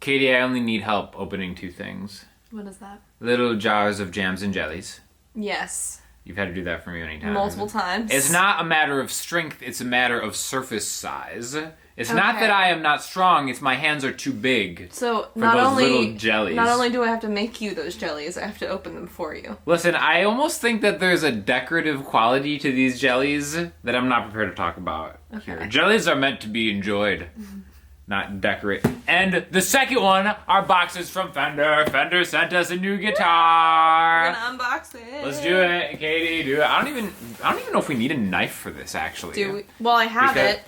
Katie, I only need help opening 2 things. What is that? Little jars of jams and jellies. Yes. You've had to do that for me many times. Multiple times. It's not a matter of strength, it's a matter of surface size. It's not that I am not strong, it's my hands are too big so for those little jellies. Not only do I have to make you those jellies, I have to open them for you. Listen, I almost think that there's a decorative quality to these jellies that I'm not prepared to talk about here. Jellies are meant to be enjoyed, not decorate. And the second one are boxes from Fender. Fender sent us a new guitar. We're gonna unbox it. Let's do it, Katie. Do it. I don't even know if we need a knife for this actually. Do we? Well, I have it.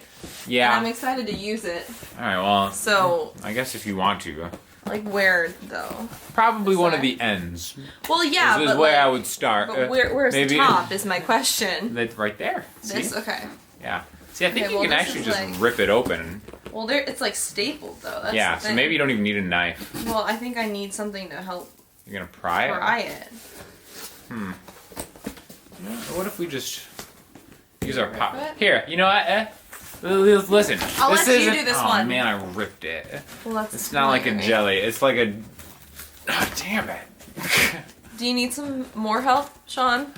Yeah. And I'm excited to use it. All right. Well. So. I guess if you want to. Like where though? Probably one of the ends. Well, yeah. This is where I would start. But where's the top is my question. Right there. This See? Okay. Yeah. See, I think you can actually just rip it open. Well, it's like stapled though. That's yeah. The So thing. maybe you don't even need a knife. Well, I think I need something to help. You're gonna pry it. Pry it. What if we just use our pop? Here. You know what? Listen. I'll let you do this one. Oh man, I ripped it. Well, that's. It's not like a jelly. It's like a. Oh, damn it. Do you need some more help, Sean,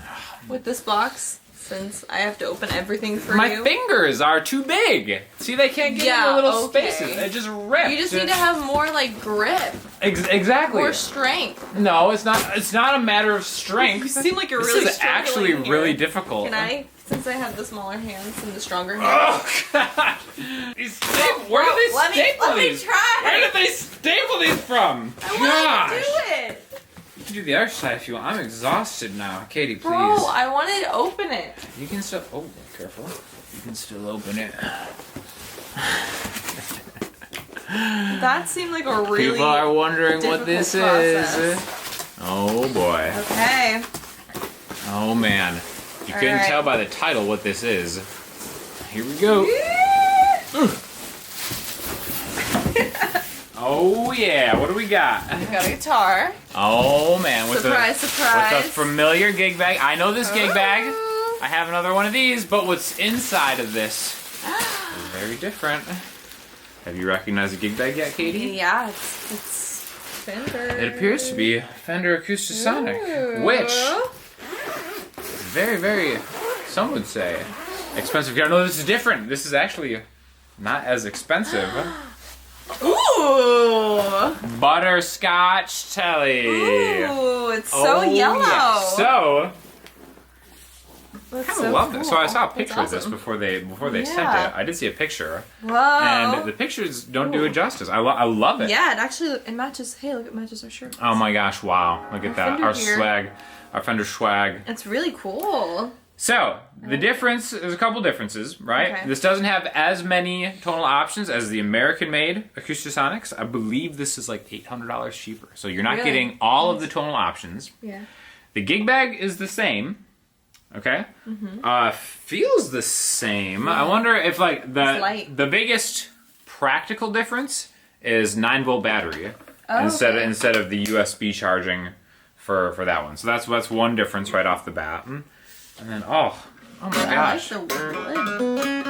with this box? Since I have to open everything for you. My fingers are too big. See, they can't get in the little spaces. They just rip. You just need to have more like grip. Exactly. More strength. No, it's not. It's not a matter of strength. You seem like you're this really is actually struggling here. really difficult. Can I? Since I have the smaller hands and the stronger hands. Oh god! Where did they staple let these? Me try. Where did they staple these from? I want to do it. You can do the other side if you want. I'm exhausted now. Katie, please. Bro, I wanted to open it. You can still. Oh, careful. You can still open it. That seemed like a really. People are wondering what this process. is. Oh boy. Okay. Oh man. You couldn't tell by the title what this is. Here we go. Oh yeah, what do we got? We got a guitar. Oh man, with surprise. With a familiar gig bag. I know this gig bag. I have another one of these, but what's inside of this is very different. Have you recognized the gig bag yet, Katie? Yeah, it's Fender. It appears to be Fender Acoustasonic, which very, very, some would say, expensive guitar. No, this is different. This is actually not as expensive. Ooh! Butterscotch Telly. Ooh, it's so yellow. Yeah. So, I kind of love this. So I saw a picture of this before they sent it. I did see a picture. Whoa! And the pictures don't do it justice. I love it. Yeah, it matches. Hey, look, it matches our shirt. Oh my gosh! Wow! Look at that. Our swag. Our Fender swag. It's really cool. So, the difference, there's a couple differences, right? Okay. This doesn't have as many tonal options as the American-made Acoustasonics. I believe this is like $800 cheaper. So you're not getting all of the tonal options. Yeah. The gig bag is the same, okay? Feels the same. I wonder if like the biggest practical difference is 9-volt battery instead of the USB charging for that one. So that's one difference right off the bat. And then, oh my gosh. I like the wood.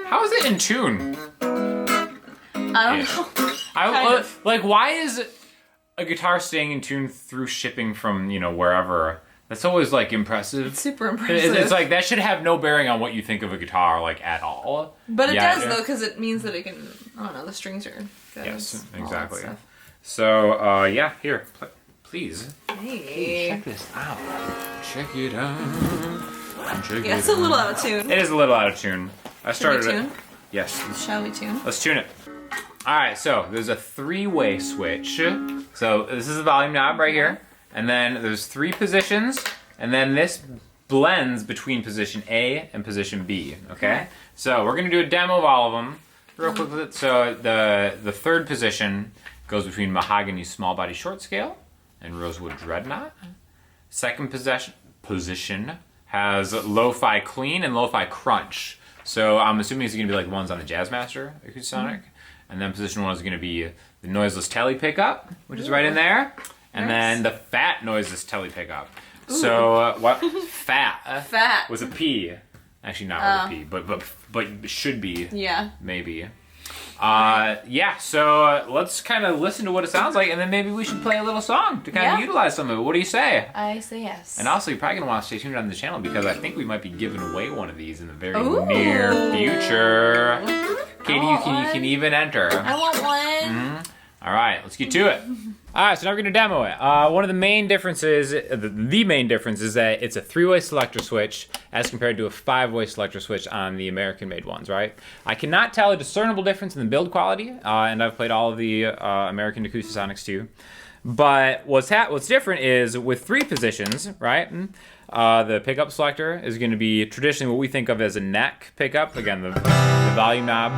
How is it in tune? I don't know. Like, why is a guitar staying in tune through shipping from, wherever? That's always, like, impressive. It's super impressive. It's like, that should have no bearing on what you think of a guitar, like, at all. But it does, though, because it means that it can, I don't know, the strings are good. Yes, exactly. So, yeah, here, please. Hey. Check this out. Check it out. Yeah, it's a little out of tune. It is a little out of tune. I started Should we tune? it. Yes. Shall we tune? Let's tune it. Alright, so there's a 3-way switch. So this is the volume knob right here. And then there's 3 positions. And then this blends between position A and position B. Okay? So we're going to do a demo of all of them real quickly. So the third position goes between mahogany small body short scale and rosewood dreadnought. Second position has lo-fi clean and lo-fi crunch. So I'm assuming it's going to be like the ones on the Jazzmaster Acoustasonic. And then position 1 is going to be the noiseless telly pickup, which is right in there. And then the fat noiseless telly pickup. So what? Fat. Fat. With a P. Actually not with a P, but should be. Yeah. Maybe. Yeah, so let's kind of listen to what it sounds like, and then maybe we should play a little song to kind of utilize some of it. What do you say? I say yes. And also, you're probably going to want to stay tuned on the channel because I think we might be giving away one of these in the very Ooh. near future. Katie, you can even enter. I want one. Mm-hmm. All right, let's get to it. All right, so now we're gonna demo it. One of the main differences, the main difference is that it's a 3-way selector switch as compared to a 5-way selector switch on the American-made ones, right? I cannot tell a discernible difference in the build quality, and I've played all of the American Acoustasonics too. But what's different is with 3 positions, right? The pickup selector is gonna be traditionally what we think of as a neck pickup. Again, the volume knob.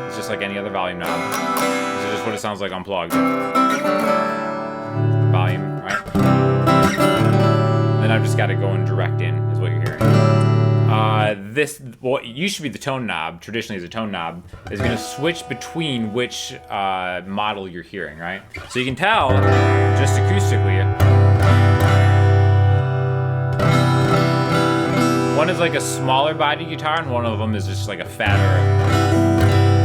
It's just like any other volume knob. This is just what it sounds like unplugged. Volume, right? Then I've just got to go and direct in, is what you're hearing. What used to be the tone knob, traditionally as a tone knob, is going to switch between which model you're hearing, right? So you can tell, just acoustically, one is like a smaller body guitar, and one of them is just like a fatter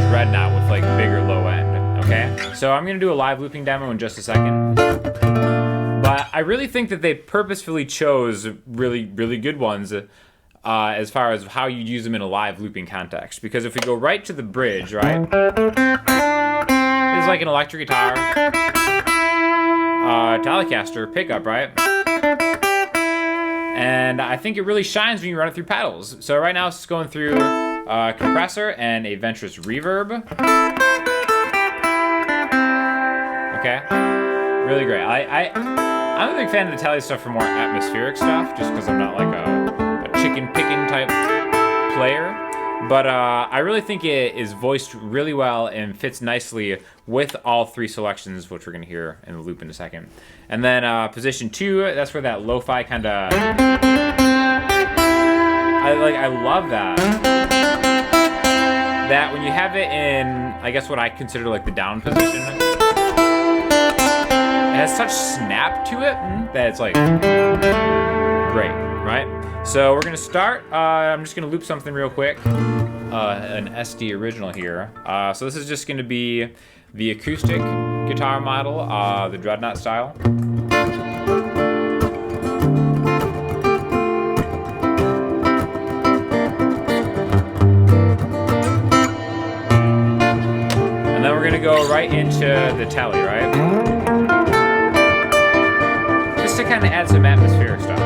dreadnought with like bigger low end, okay? So I'm gonna do a live looping demo in just a second. But I really think that they purposefully chose really, really good ones as far as how you use them in a live looping context. Because if we go right to the bridge, right? This is like an electric guitar, Telecaster pickup, right? And I think it really shines when you run it through pedals. So right now it's just going through compressor and a Ventress reverb. Okay, really great. I'm a big fan of the Tele stuff for more atmospheric stuff, just because I'm not like a chicken picking type player. But I really think it is voiced really well and fits nicely with all 3 selections, which we're gonna hear in the loop in a second. And then position 2, that's where that lo-fi kind of, I love that. That when you have it in, I guess what I consider like the down position, it has such snap to it that it's like great, right? So we're gonna start, I'm just gonna loop something real quick. An SD original here. So this is just gonna be the acoustic guitar model, the dreadnought style. And then we're gonna go right into the Tele, right? Just to kind of add some atmospheric stuff.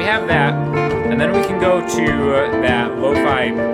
Have that, and then we can go to that lo-fi one.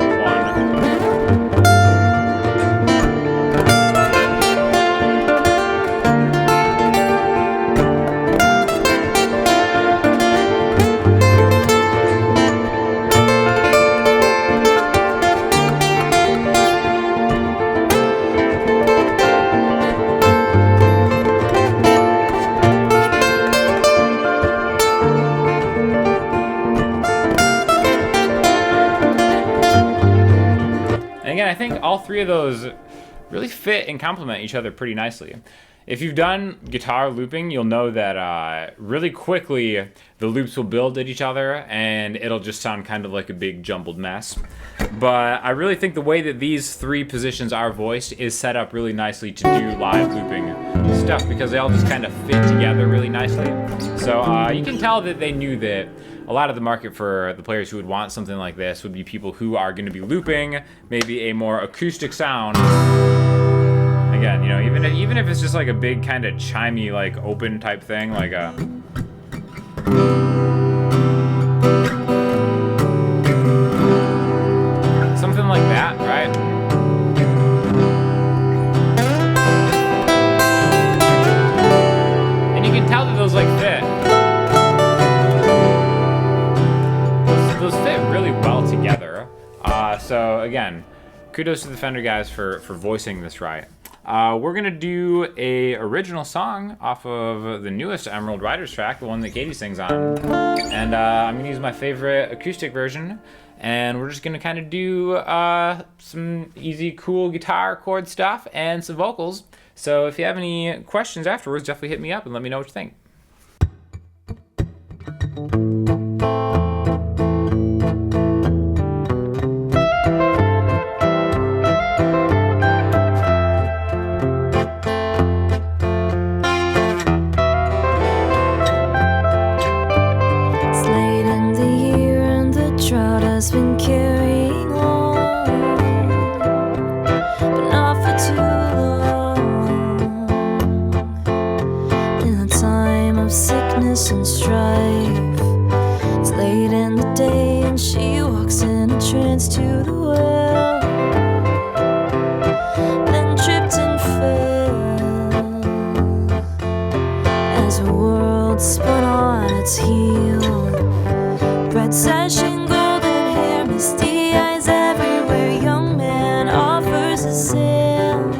Again, I think all 3 of those really fit and complement each other pretty nicely. If you've done guitar looping, you'll know that really quickly the loops will build at each other and it'll just sound kind of like a big jumbled mess. But I really think the way that these 3 positions are voiced is set up really nicely to do live looping stuff because they all just kind of fit together really nicely. So you can tell that they knew that a lot of the market for the players who would want something like this would be people who are going to be looping maybe a more acoustic sound. Again, you know, even if it's just like a big kind of chimey, like open type thing, like a something like that, right? And you can tell that those like fit. Those fit really well together. So again, kudos to the Fender guys for voicing this right. We're gonna do a original song off of the newest Emeryld Ryders track, the one that Katie sings on. And I'm gonna use my favorite acoustic version, and we're just gonna kind of do some easy, cool guitar chord stuff and some vocals. So if you have any questions afterwards, definitely hit me up and let me know what you think. Has been carrying on, but not for too long. In a time of sickness and strife, it's late in the day and she walks in a trance to the well, then tripped and fell as her world spun on its heel. Red session, misty eyes everywhere, young man offers a sale.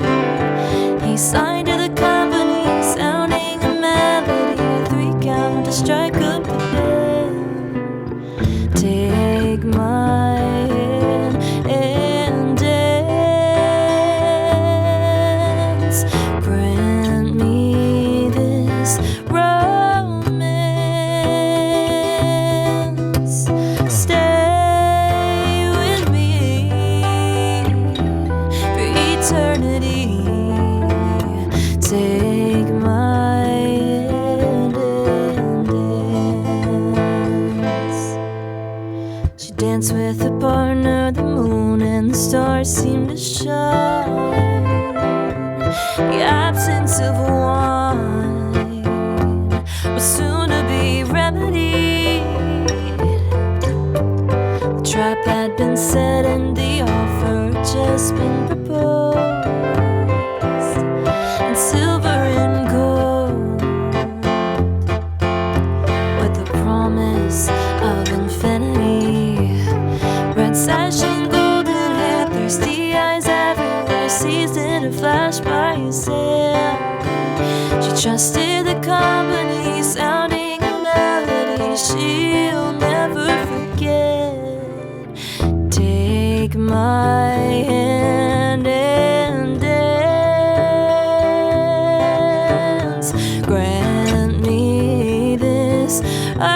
He signed to the company, sounding a melody, a 3 count to strike up the band. Take my hand and dance, grant me this romance. Stay eternity. Take my hand and dance. She danced with her partner, the moon and the stars seemed to shine. The absence of wine was soon to be remedied. The trap had been set and the offer just been proposed, and silver and gold, with the promise of infinity. Red sash and golden hair, thirsty eyes everywhere, seized in a flash by his hand. She trusted the company, sounding a melody she'll never forget. Take my hand and dance, grant me this advance.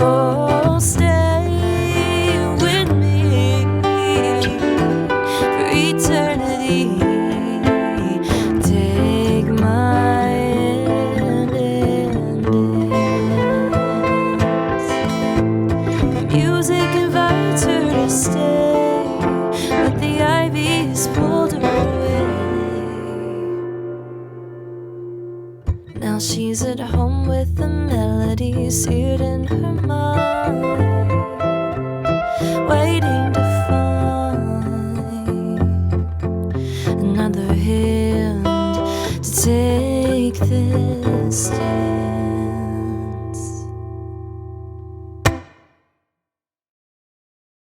Oh, stay with me for eternity. Take my hand and dance. Music invites her to stay, but the ivy's pulled her away. Now she's at home with the melody seared in her mind, waiting to find another hand to take this day.